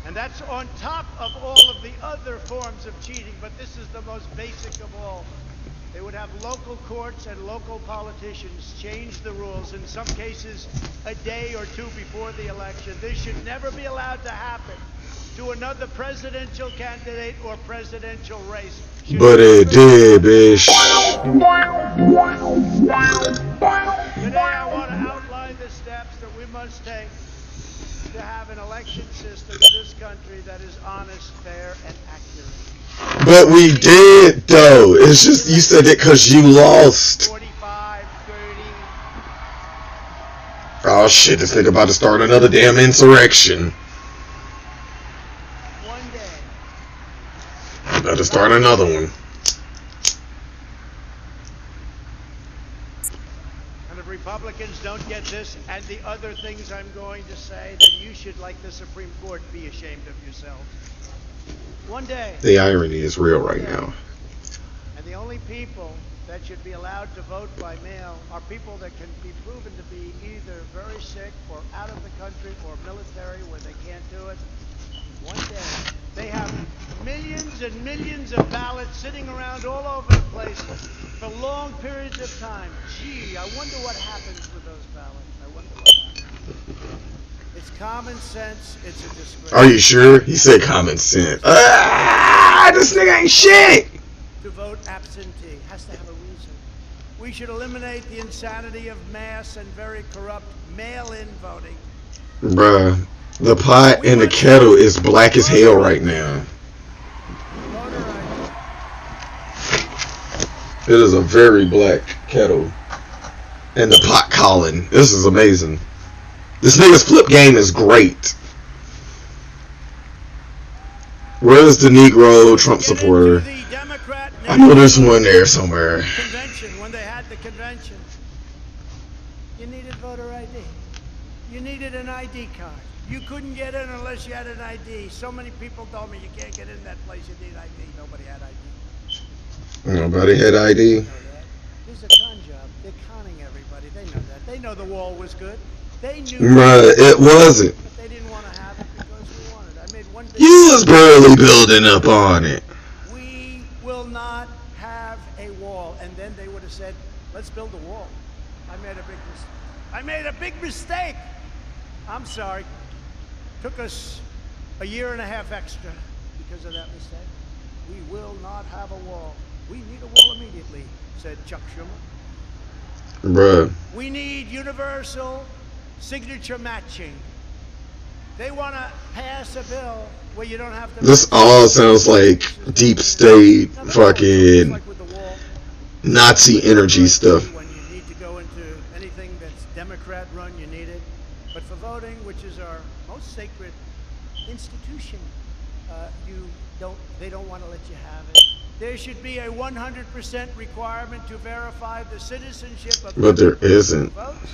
And that's on top of all of the other forms of cheating, but this is the most basic of all. They would have local courts and local politicians change the rules, in some cases a day or two before the election. This should never be allowed to happen to another presidential candidate or presidential race. But it did, bitch. Today I want to outline the steps that we must take to have an election system in this country that is honest, fair, and accurate. But we did, though. It's just you said it because you lost. 45, 30. Oh shit, this nigga about to start another damn insurrection. One day. About to start another one. And if Republicans don't get this and the other things I'm going to say, then you should, like the Supreme Court, be ashamed of yourselves. One day. The irony is real right now. And the only people that should be allowed to vote by mail are people that can be proven to be either very sick or out of the country or military where they can't do it. One day, they have millions and millions of ballots sitting around all over the place for long periods of time. Gee, I wonder what happens with those ballots. I wonder what happens. It's common sense. It's a disgrace. Are you sure? He said common sense. This nigga ain't shit. To vote absentee has to have a reason. We should eliminate the insanity of mass and very corrupt mail-in voting. Bruh, the pot in the kettle is black as hell right now. It is a very black kettle. And the pot calling. This is amazing. This nigga's flip game is great. Where's the Negro Trump supporter? I know there's one there somewhere. Convention, when they had the convention, you needed voter ID. You needed an ID card. You couldn't get in unless you had an ID. So many people told me you can't get in that place, you need ID. Nobody had ID. Nobody had ID? They know that. This is a con job. They're conning everybody. They know that. They know the wall was good. They knew it wasn't. But they didn't want to have it because we wanted it. I made one big You was barely building up on it. We will not have a wall. And then they would have said, let's build a wall. I made a big mistake. I'm sorry. Took us a year and a half extra because of that mistake. We will not have a wall. We need a wall immediately, said Chuck Schumer. Bruh. We need universal signature matching. They want to pass a bill where you don't have to... This all sounds like deep state fucking Nazi energy stuff. When you need to go into anything that's Democrat run, you need it. But for voting, which is our most sacred institution, they don't want to let you have it. There should be a 100% requirement to verify the citizenship of... But there isn't. Votes.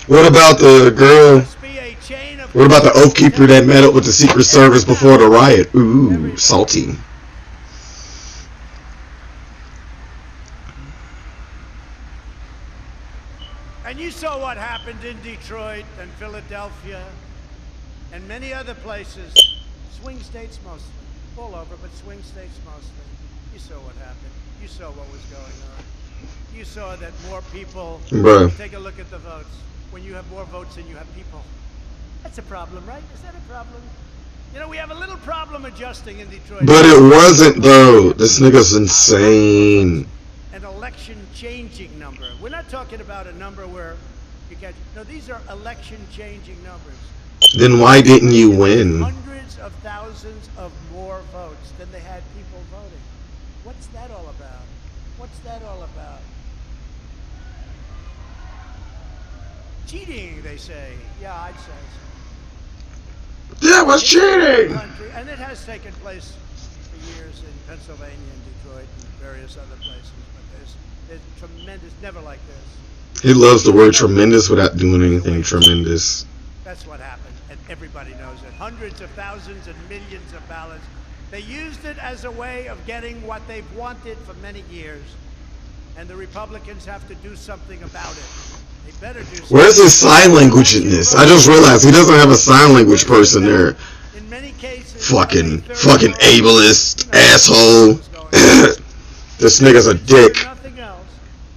What about the girl? What about the oath keeper that met up with the Secret Service before the riot? Ooh, salty. And you saw what happened in Detroit and Philadelphia and many other places. Swing states mostly. All over, but swing states mostly. You saw what happened. You saw what was going on. You saw that more people... Bruh. Take a look at the votes. When you have more votes than you have people. That's a problem, right? Is that a problem? You know, we have a little problem adjusting in Detroit. But it wasn't, though. This nigga's insane. An election-changing number. We're not talking about a number where you get... No, these are election-changing numbers. Then why didn't you win? Hundreds of thousands of more votes than they had people voting. What's that all about? What's that all about? Cheating, they say. Yeah, I'd say so. That was cheating! And it has taken place for years in Pennsylvania and Detroit and various other places. But there's tremendous, never like this. He loves the word tremendous without doing anything tremendous. That's what happened, and everybody knows it. Hundreds of thousands and millions of ballots. They used it as a way of getting what they've wanted for many years, and the Republicans have to do something about it. They better do something. Where's his sign language in this? I just realized he doesn't have a sign language person there. In many cases, Fucking ableist asshole. This nigga's a dick. Nothing else.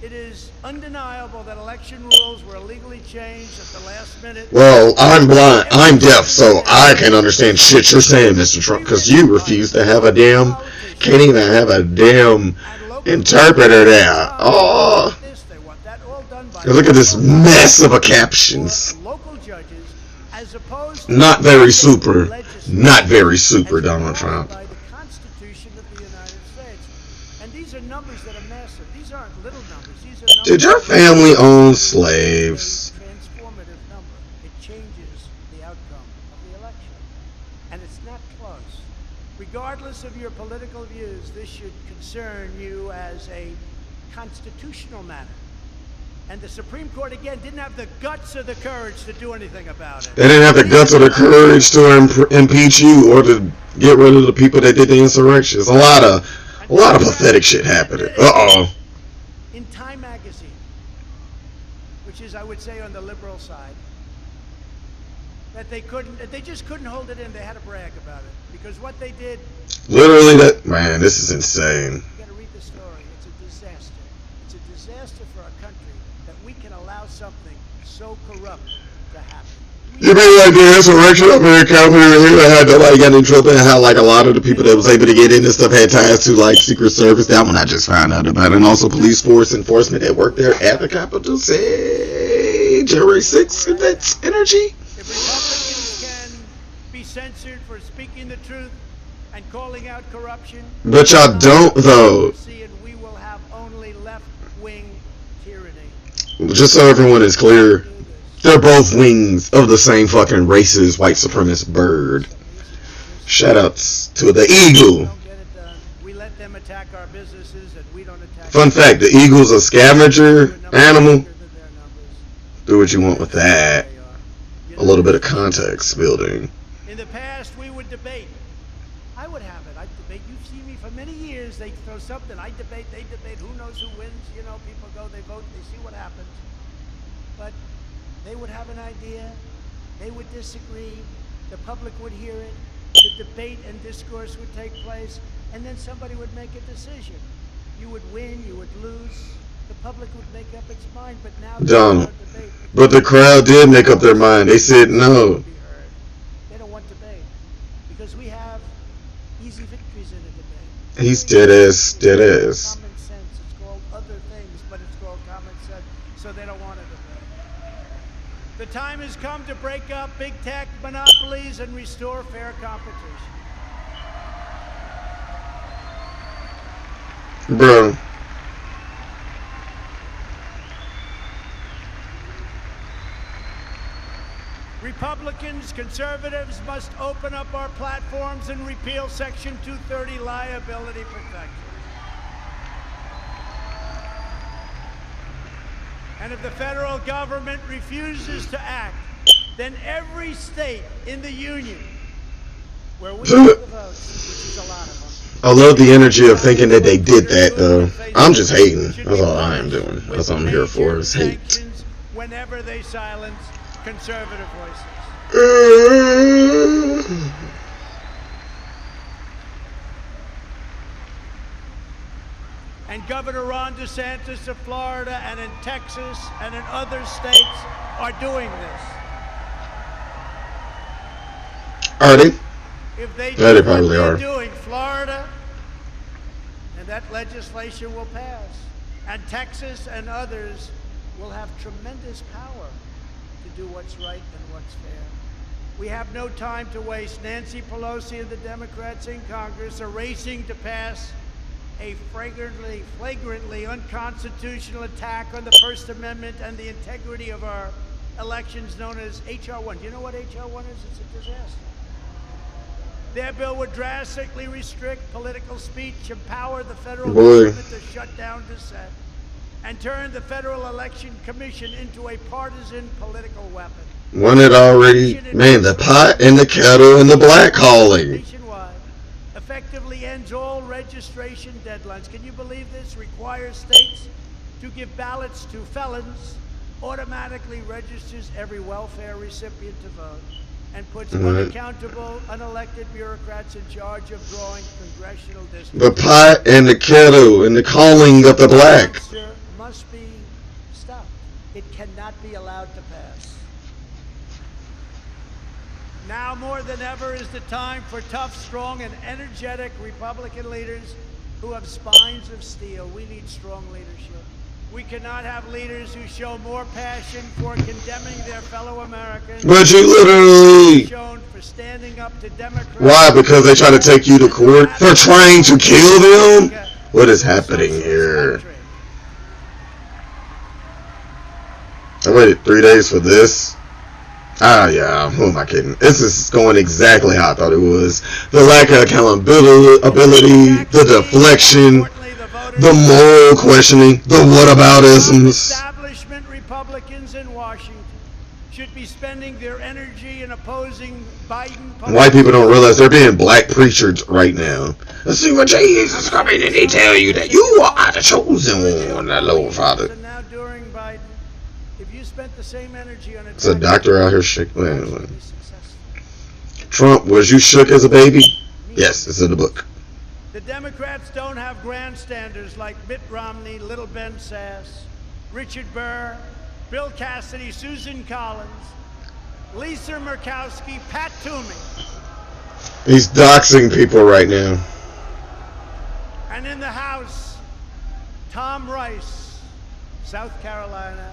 It is undeniable that election rules were illegally changed at the last minute. Well, I'm blind. I'm deaf, so I can't understand shit you're saying, Mr. Trump, because you refuse to have a damn, can't even have a damn interpreter there. Oh. Look at this mess of a captions. Not very super, Donald Trump. By the Constitution of the United States. And these are numbers that are massive. These aren't little numbers. These are numbers. Did your family own slaves? Transformative number. It changes the outcome of the election. And it's not close. Regardless of your political views, this should concern you as a constitutional matter. And the Supreme Court, again, didn't have the guts or the courage to do anything about it. They didn't have the guts or the courage to impeach you or to get rid of the people that did the insurrection. There's a lot of pathetic shit happening. In Time magazine, which is, I would say, on the liberal side, that they just couldn't hold it in. They had to brag about it because what they did. Literally, man, this is insane. You got to read the story. It's a disaster. It's a disaster for our country that we can allow something so corrupt to happen. You mean like the insurrection up in California had to like get in trouble and how like a lot of the people that was able to get in and stuff had ties to like Secret Service. That one I just found out about, and also police force enforcement that worked there at the Capitol. Say January 6th, that's energy. If Republicans can be censored for speaking the truth and calling out corruption, but y'all don't though. We will have only left-wing tyranny. Just so everyone is clear, they're both wings of the same fucking racist white supremacist bird. Shoutouts to the eagle. We let them attack our businesses and we don't attack. Fun fact, the eagle's a scavenger animal. Do what you want with that. A little bit of context building. In the past, we would debate. I would have it. I'd debate. You've seen me for many years. They throw something. I debate. They debate. Who knows who wins? You know, people go, they vote, they see what happens. But they would have an idea. They would disagree. The public would hear it. The debate and discourse would take place. And then somebody would make a decision. You would win. You would lose. The public would make up its mind. But now Donald. But the crowd did make up their mind. They said no. They don't want debate because we have easy victories in a debate. He's dead ass. Common sense. It's called other things, but it's called common sense. So they don't want a debate. The time has come to break up big tech monopolies and restore fair competition. Bro. Republicans, conservatives must open up our platforms and repeal Section 230 liability protection. And if the federal government refuses to act, then every state in the union where we have the votes, which is a lot of them. I love the energy of thinking that they did that, though. I'm just hating. That's all I am doing. That's what I'm here for, is hate. Whenever they silence conservative voices. And Governor Ron DeSantis of Florida and in Texas and in other states are doing this. Are they? If they Yeah, do they probably what are. they're doing, Florida, and that legislation will pass. And Texas and others will have tremendous power to do what's right and what's fair. We have no time to waste. Nancy Pelosi and the Democrats in Congress are racing to pass a flagrantly unconstitutional attack on the First Amendment and the integrity of our elections, known as H.R. 1. Do you know what H.R. 1 is? It's a disaster. Their bill would drastically restrict political speech, empower the federal government to shut down dissent, and turn the Federal Election Commission into a partisan political weapon. One had already, man, the pot and the kettle and the blackballing. Nationwide, effectively ends all registration deadlines. Can you believe this? Requires states to give ballots to felons automatically registers every welfare recipient to vote and puts unaccountable, unelected bureaucrats in charge of drawing congressional districts. The pot and the kettle and the calling of the black. Must be stopped. It cannot be allowed to pass. Now more than ever is the time for tough, strong, and energetic Republican leaders who have spines of steel. We need strong leadership. We cannot have leaders who show more passion for condemning their fellow Americans. But you literally shown for standing up to Democrats. Why? Because they try to take you to court for trying to kill them? What is happening here? I waited 3 days for this. Ah, yeah. Who am I kidding? This is going exactly how I thought it was. The lack of accountability, the deflection, the moral questioning, the whataboutisms. Establishment Republicans in Washington should be spending their energy in opposing Biden. White people don't realize they're being black preachers right now. Let's see what Jesus coming and they tell you that you are the chosen one, that Lord Father. So now during Biden, if you spent the same energy on it's a doctor out here shaking. Trump, was you shook as a baby? Yes, it's in the book. The Democrats don't have grandstanders like Mitt Romney, Little Ben Sass, Richard Burr, Bill Cassidy, Susan Collins, Lisa Murkowski, Pat Toomey. He's doxing people right now. And in the House, Tom Rice, South Carolina,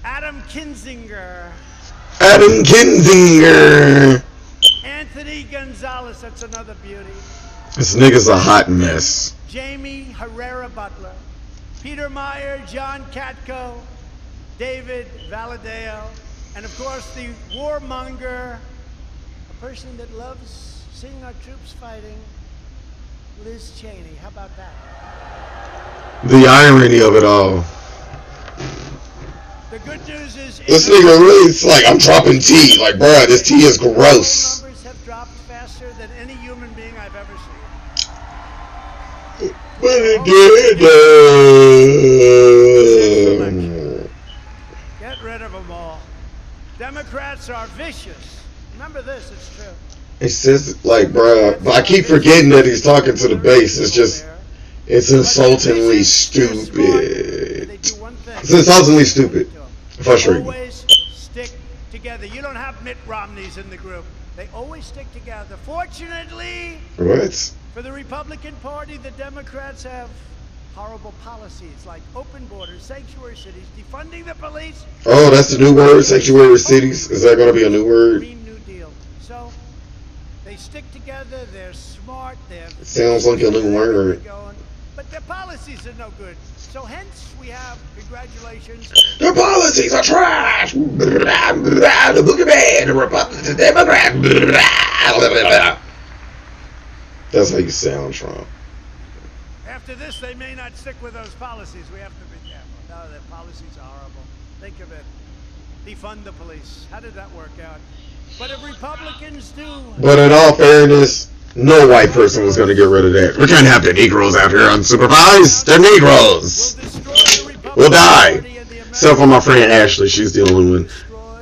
Adam Kinzinger. Adam Kinzinger. Anthony Gonzalez, that's another beauty. This nigga's a hot mess. Jamie Herrera Butler, Peter Meyer, John Katko, David Valadeo, and of course the warmonger, a person that loves seeing our troops fighting, Liz Cheney. How about that? The irony of it all. The good news is this nigga really, it's like I'm dropping tea. Like, bruh, this tea is gross. Numbers have dropped faster than any human being I've ever seen. But it did. Get rid of them all. Democrats are vicious. Remember this, it's true. He says, like, bruh, but I keep forgetting that he's talking to the base. It's just, it's insultingly stupid. It's insultingly stupid. Frustrating. Always stick together. You don't have Mitt Romneys in the group. They always stick together. Fortunately, what? For the Republican Party, the Democrats have horrible policies like open borders, sanctuary cities, defunding the police. Oh, that's the new word, sanctuary cities. Is that going to be a new word? Green New Deal. So they stick together. They're smart. It sounds like a new word. But their policies are no good. So hence we have, congratulations. Their policies are trash. The boogeyman, the Republicans, the Democrats. That's how you sound, Trump. After this, they may not stick with those policies. We have to be careful. No, their policies are horrible. Think of it. Defund the police. How did that work out? But if Republicans do... But in all fairness, no white person was going to get rid of that. We can't have the Negroes out here unsupervised. They're Negroes. We'll die. Except for my friend Ashley. She's the only one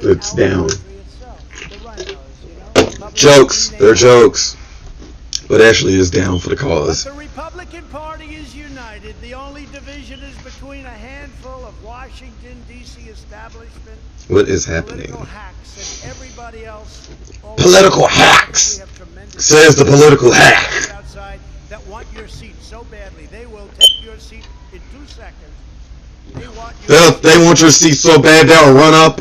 that's down. Jokes. They're jokes. But Ashley is down for the cause. But the Republican Party is united. The only division is between a handful of Washington, D.C. establishment. What is happening? Political hacks and everybody else. Political hacks, says the political hack. Outside that want your seat so badly, they will take your seat in 2 seconds. They want your seat so bad they'll run up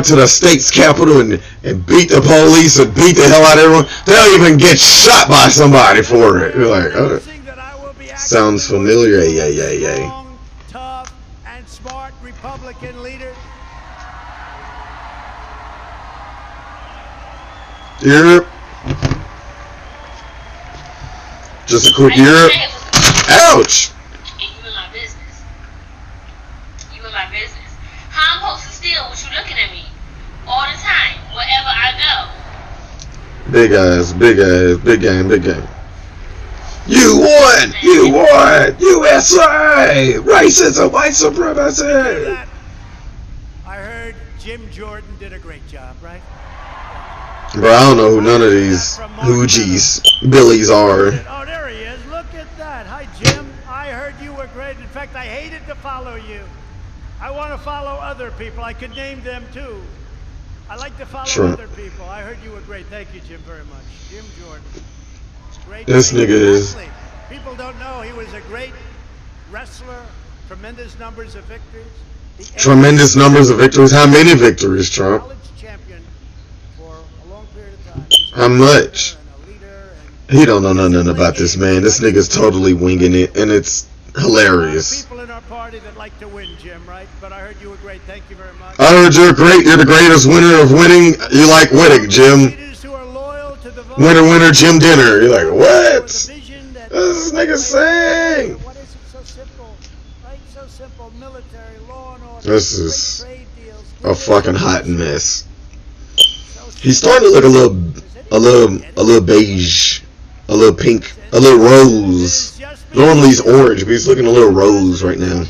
to the state's capitol and beat the police and beat the hell out of everyone. They'll even get shot by somebody for it. You're like, oh, sounds familiar. Yeah. Tough and smart Republican leader. Europe. Just a quick Europe. Ouch. How I'm supposed to steal what you looking at me all the time, wherever I go? Big eyes, big game. You won! USA! Racism, white supremacy! Jim Jordan did a great job, right? Bro, I don't know who none of these hoogies, Billies are. Oh, there he is. Look at that. Hi, Jim. I heard you were great. In fact, I hated to follow you. I want to follow other people. I could name them too. I like to follow other people. I heard you were great. Thank you, Jim, very much. Jim Jordan. Great. This nigga is. People don't know he was a great wrestler. Tremendous numbers of victories. Tremendous numbers of victories. How many victories, Trump? College champion for a long period of time. How much? He don't know nothing about this, man. This nigga's totally winging it, and it's hilarious. People in our party that like to win, Jim, right? But I heard you were great. Thank you very much. I heard you're great. You're the greatest winner of winning. You like winning, Jim. Winner, winner, Jim Dinner. You're like, what? What's this nigga saying? What is it so simple? Right? So simple. Military, law and order. This is a fucking hot mess. He's starting to look a little beige, a little pink, a little rose. Normally he's orange, but he's looking a little rose right now.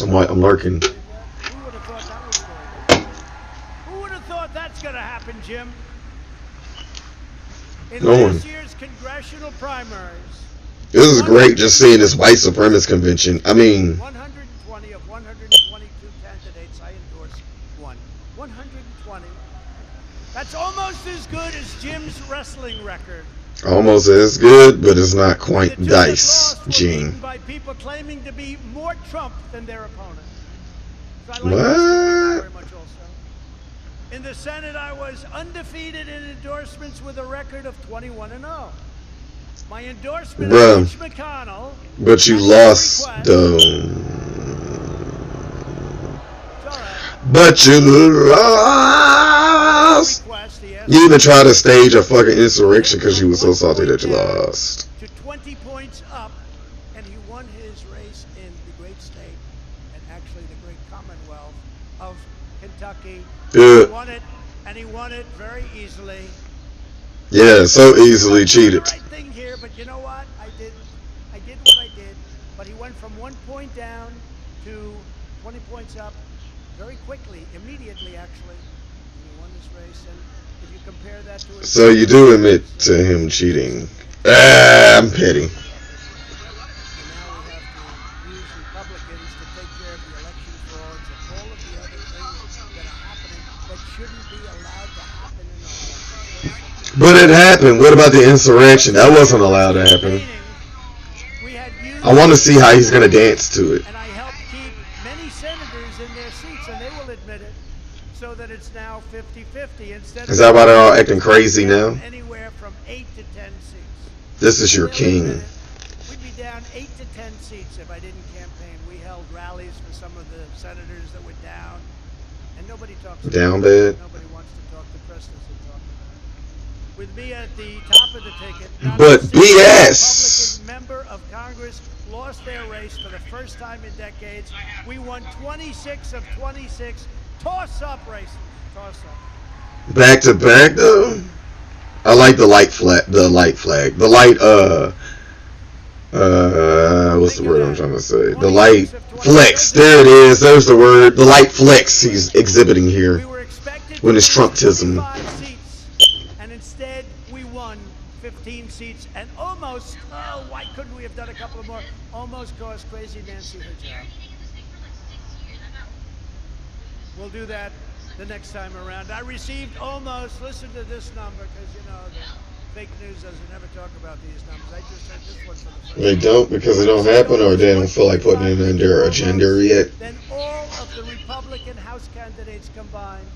I'm lurking. Who would have thought that's going to happen, Jim? In No one. last year's congressional primaries. This is great just seeing this white supremacist convention. I mean, 120 of 122 candidates, I endorsed one. 120. That's almost as good as Jim's wrestling record. almost as good, but it's not quite dice, Gene. By people claiming to be more Trump than their opponent. So I like What? very much also. In the Senate, I was undefeated in endorsements with a record of 21-0. My endorsement Bruh. of Mitch McConnell. But you at lost, request- though. It's all right. But you lost. Request, he asked You even tried to stage a fucking insurrection because you were so salty that you lost. to 20 points up, and he won his race in the great state, and actually the great Commonwealth of Kentucky. Yeah. He won it, and he won it very easily. Yeah, so easily cheated. The right thing here, but you know what? I did what I did, but he went from 1 point down to 20 points up very quickly, immediately actually. He won this race, and if you compare that to his So you do admit to him cheating. Ah, I'm petty. now we have to use Republicans to take care of the election frauds and all of the other things that are happening that shouldn't be allowed to happen in our country. But it happened. What about the insurrection? That wasn't allowed to happen. We had used I want to see how he's going to dance to it. and I helped keep many senators in their seats, and they will admit it, so that it's now 50-50 instead Is of that why they're all acting crazy now? anywhere from 8 to 10 seats. This is your They'll king. admit it. We'd be down 8 to 10 seats if I didn't campaign. We held rallies for some of the senators that were down, and nobody talks about Down it. bad? Nobody wants to talk. The press doesn't talk about it. With me at the top of the ticket, not But a single BS. Republican member of Congress lost their race for the first time in decades. We won 26 of 26 toss-up races. Toss-up. Back to back though. I like the light flag. The light flag. The light. What's the word I'm trying to say? The light flex. There it is. There's the word. The light flex he's exhibiting here. We were expected When it's to win Trumpism. 25 seats, and instead we won 15 seats, and almost, why couldn't we have done a couple of more? Almost cost Crazy Nancy her job. We'll do that the next time around. I received almost, listen to this number, because you know, the fake news doesn't ever talk about these numbers. I just heard this one for the first They don't because it don't happen, or they don't feel like putting it in their agenda yet. Than all of the Republican House candidates combined.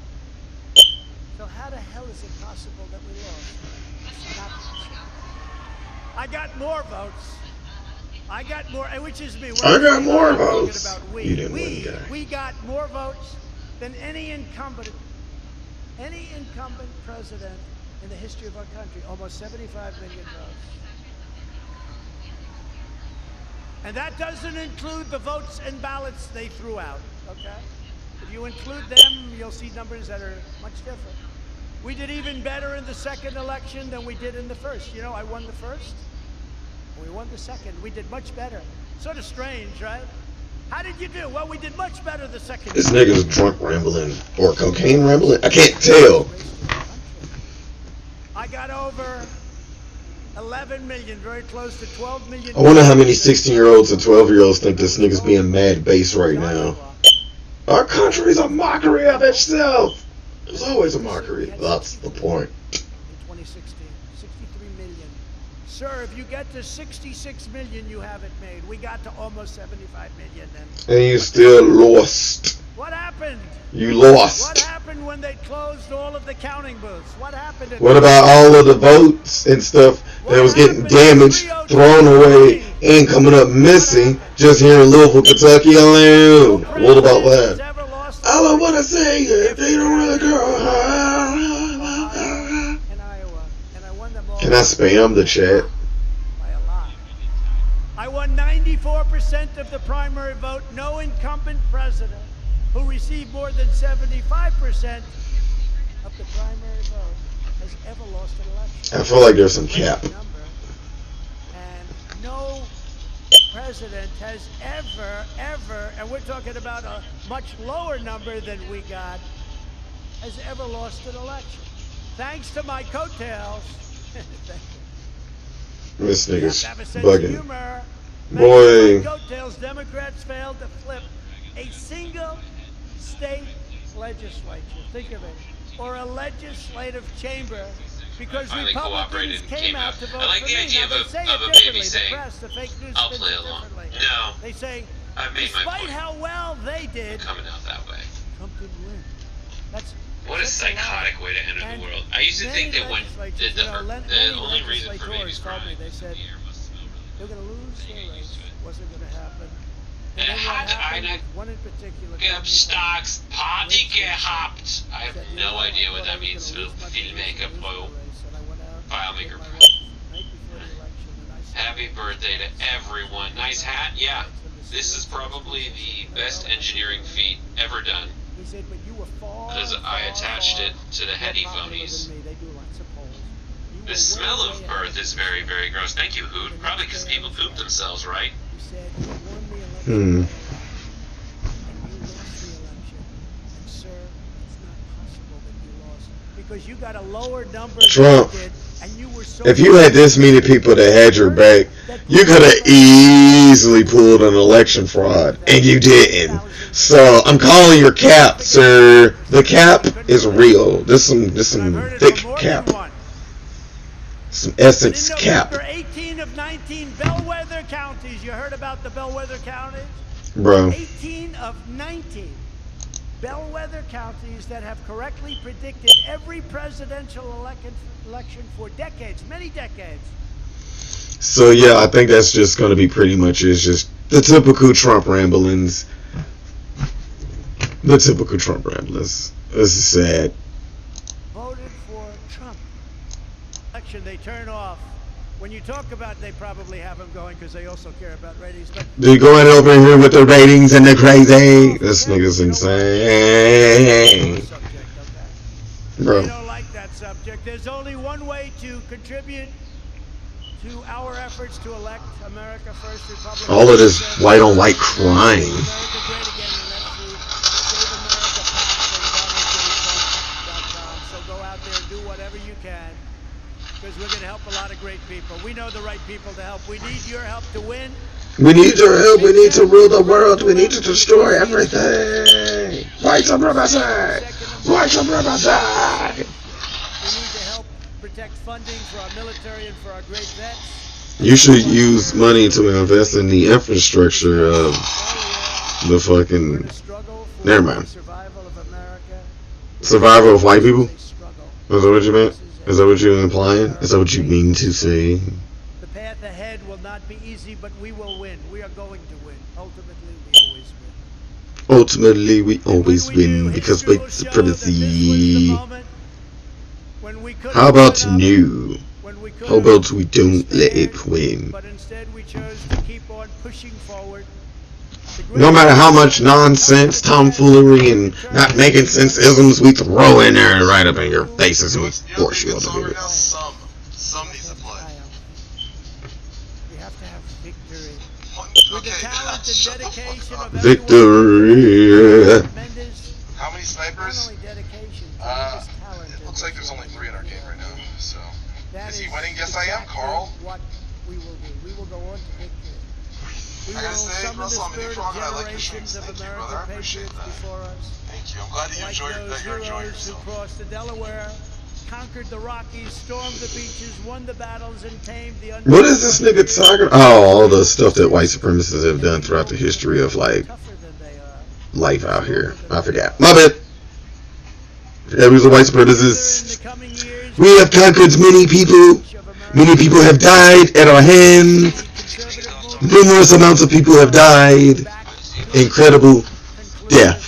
So how the hell is it possible that we lost? It's not possible. I got more votes. I got more, which is me. I got more I'm talking votes. about You didn't win, guy. we got more votes than any incumbent president in the history of our country. Almost 75 million votes. And that doesn't include the votes and ballots they threw out, okay? If you include them, you'll see numbers that are much different. We did even better in the second election than we did in the first. You know, I won the first, we won the second. We did much better. Sort of strange, right? How did you do? Well, we did much better the second This time. nigga's drunk rambling or cocaine rambling. I can't tell. I got over 11 million, very close to 12 million. I wonder how many 16-year-olds and 12-year-olds think this nigga's being mad base right now. Our country's a mockery of itself. It's always a mockery. That's the point. In 2016, 63 million. Sir, if you get to 66 million, you have it made. We got to almost 75 million. And you still lost. What happened? You What lost. happened when they closed all of the counting booths? What happened? What about all of the votes and stuff that was getting damaged, thrown away, and coming up missing just here in Louisville, Kentucky alone? What about that? All I want to say is they don't really go. In Iowa, and I won them all. Can I spam the chat? By a lot. I won 94% of the primary vote. No incumbent president who received more than 75% of the primary vote has ever lost an election. I feel like there's some cap. And no president has ever, and we're talking about a much lower number than we got, has ever lost an election. Thanks to my coattails. This You have nigga's to have a sense of bugging. humor. Boy. Thanks to my coattails, Democrats failed to flip a single state legislature. Think of it. Or a legislative chamber. Because Finally Republicans cooperated and came out to vote I like for the me. idea Now, they of say a it baby differently. saying, The press, the fake news "I'll spins play it along." differently. No. They say, I made my despite point. how well they did, Coming out that way. Trump didn't win. That's What a that's lie. psychotic way to enter And the world. I used to think many that when legislatures, the you know, the only reason for legislators babies told me, crying they is said the air must smell really they're going to lose Then you their get race. used to it. Wasn't going to happen. And then it what had to- happened I- was one in particular. Get up company stocks, party said, gehabt. I have said, you no know, I idea thought what I that was means gonna for lose my filmmaker race, pro. and I went out filemaker with my pro. wife the night before the election, and I said, Happy birthday to everyone. Nice hat. Yeah. This is probably the best engineering feat ever done. he said, but you were far, Because I attached it to the more popular headphones. than me. They do lots of polls. You The were smell way of ahead birth me. is very, very gross. Thank you, Hoot. Probably because people poop themselves, right? He said, you won the election. Hmm. And you lost the election. And sir, it's not possible that you lost because you got a lower number Trump, than you did, and you were so if you had this many people that had your back, you could have easily pulled an election fraud, and you didn't. So I'm calling your cap, sir. The cap is real. This some thick cap, some Essex in cap, November, 18 of 19 bellwether counties. You heard about the bellwether counties? bro. 18 of 19 bellwether counties that have correctly predicted every presidential election for decades, many decades. So yeah, I think that's just going to be pretty much it's just the typical Trump ramblings. The typical Trump ramblings. This is sad. Voted for Trump. Election they turn off. When you talk about, they probably have them going because they also care about ratings. But They going over here with the ratings and the crazy. This nigga's insane, subject, okay? bro. They don't like that subject. There's only one way to contribute to our efforts to elect America First Republic. All of this white on white crying. America great again, and that's through Save America PAC and DonaldJTrump.com. So go out there and do whatever you can, because we're going to help a lot of great people. We know the right people to help. We need your help to win. We need your help. We need to rule the world. We need to destroy everything. White supremacy. White supremacy. We need to help protect funding for our military and for our great vets. You should use money to invest in the infrastructure of the We're fucking in a struggle for Never mind. survival of America. survival of white people. It's a struggle. Is that what you meant? Is that what you're implying? Is that what you mean to say? The path ahead will not be easy, but we will win. We are going to win. Ultimately, we always win. Ultimately, we And when always we win do, because history white will show that this was supremacy. the moment when we could How have about stood up, new? when we could How have about we don't let despaired, it win? But instead, we chose to keep on pushing forward. The No matter how much great- nonsense, tomfoolery, and not making sense isms we throw in there right up in your faces and we force you to do it. Some needs to play. We have to have victory. We With the talent and dedication of Victory. How many snipers? It looks like there's only 3 in our game right now. So, is he winning? Yes, I am, Carl. What we will do. We will go on to victory. We I gotta will say, summon the Russell, I'm a spirit neutral of and I like your generations streams. of Thank you, brother. I American appreciate patriots that. before us. Thank you. I'm glad that you Like enjoyed those that. You're enjoying heroes who yourself. crossed the Delaware, conquered the Rockies, stormed the beaches, won the battles, and tamed the What is this nigga talking? Oh, all the stuff that white supremacists have done throughout the history of like life out here. I forgot. My bad. It was a white supremacist. We have conquered many people. Many people have died at our hands. Numerous amounts of people have died. Incredible death.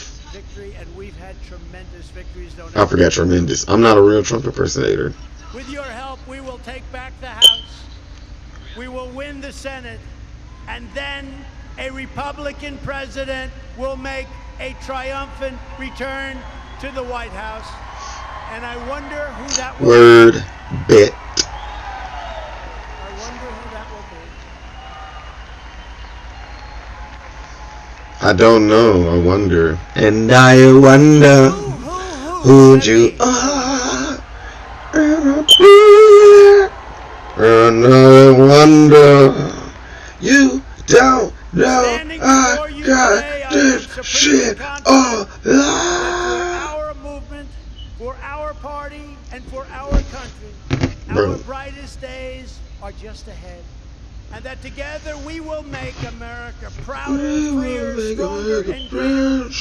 I forgot tremendous. I'm not a real Trump impersonator. With your help, we will take back the House. We will win the Senate. And then a Republican president will make a triumphant return to the White House. And I wonder who that will Word bit. I wonder who that will be. I don't know. I wonder. And I wonder who you are. And I wonder. You don't know. I got this shit all Our movement, for our party, and for our country, our brightest days are just ahead. And that together we will make America prouder, freer, stronger, and greater than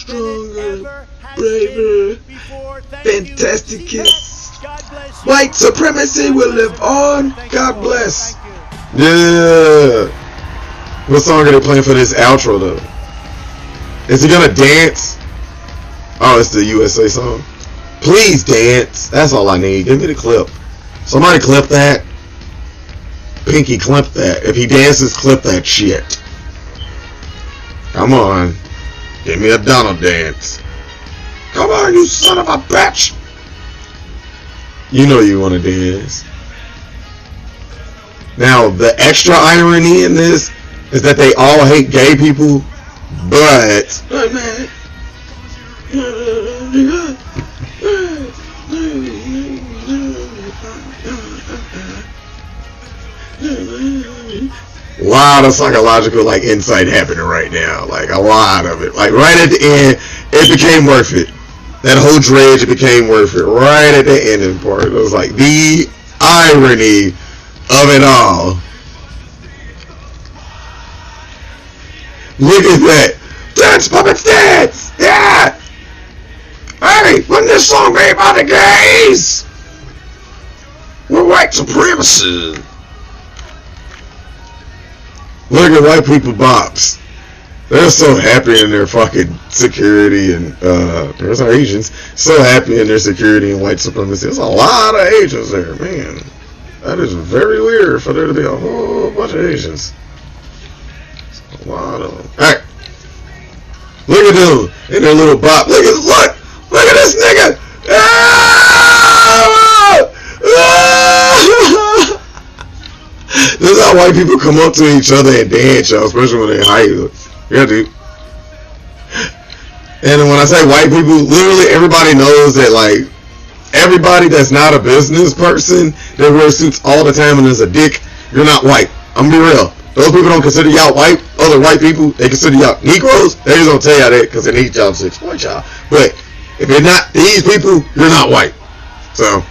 it ever has been before. Thank fantastic you. kiss. God bless you. White supremacy will live on. Thank God you. bless. Thank you. Yeah. What song are they playing for this outro though? Is he gonna dance? Oh, it's the USA song. Please dance. That's all I need. Give me the clip. Somebody clip that. Pinky, clip that. If he dances, clip that shit. Come on. Give me a Donald dance. Come on, you son of a bitch. You know you want to dance. Now, the extra irony in this is that they all hate gay people, but a lot of psychological like insight happening right now, like a lot of it. Like right at the end, it became worth it. That whole dredge, it became worth it. Right at the ending part, it was like the irony of it all. Look at that. Dance, puppets, dance! Yeah! Hey, wasn't this song made by the gays? We're white supremacy. Look at white people bops. They're so happy in their fucking security and, there's our Asians, so happy in their security and white supremacy. There's a lot of Asians there, man. That is very weird for there to be a whole bunch of Asians. A lot of them. Alright. Look at them in their little bop. Look at this nigga. Ah! Ah! This is how white people come up to each other and dance, y'all, especially when they're high. Yeah, dude. And when I say white people, literally everybody knows that, like, everybody that's not a business person that wears suits all the time and is a dick, you're not white. I'm gonna be real. Those people don't consider y'all white. Other white people, they consider y'all Negroes. They just don't tell y'all that because they need jobs to exploit y'all. But if you're not these people, you're not white. So,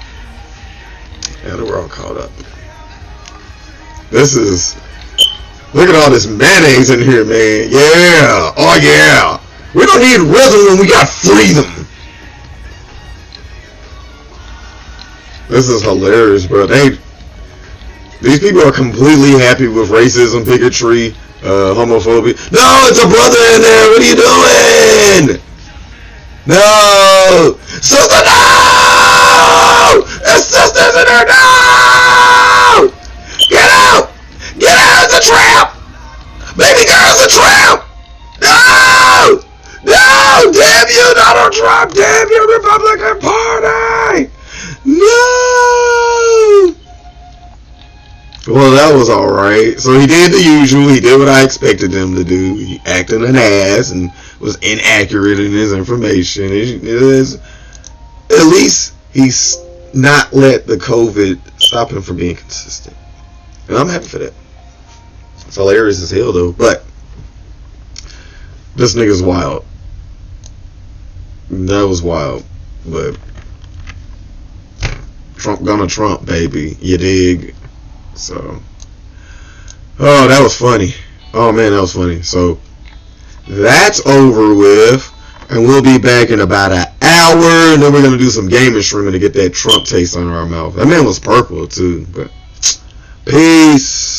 yeah, we're all caught up. This is, look at all this mayonnaise in here, man. Yeah, oh yeah. We don't need rhythm when we got freedom. This is hilarious, bro. These people are completely happy with racism, bigotry, homophobia. No, it's a brother in there. What are you doing? No, sister, no! There's sisters in there. No! Get out! Get out! It's a trap! Baby girl's a trap! No! No! Damn you, Donald Trump! Damn you, Republican Party! No! Well, that was alright. So he did the usual. He did what I expected him to do. He acted an ass and was inaccurate in his information. At least he's not let the COVID stop him from being consistent. And I'm happy for that. It's hilarious as hell, though. But this nigga's wild. That was wild. But Trump gonna Trump, baby. You dig? So, oh, that was funny. Oh man, that was funny. So that's over with, and we'll be back in about an hour, and then we're gonna do some gaming streaming to get that Trump taste on our mouth. That man was purple too. But peace.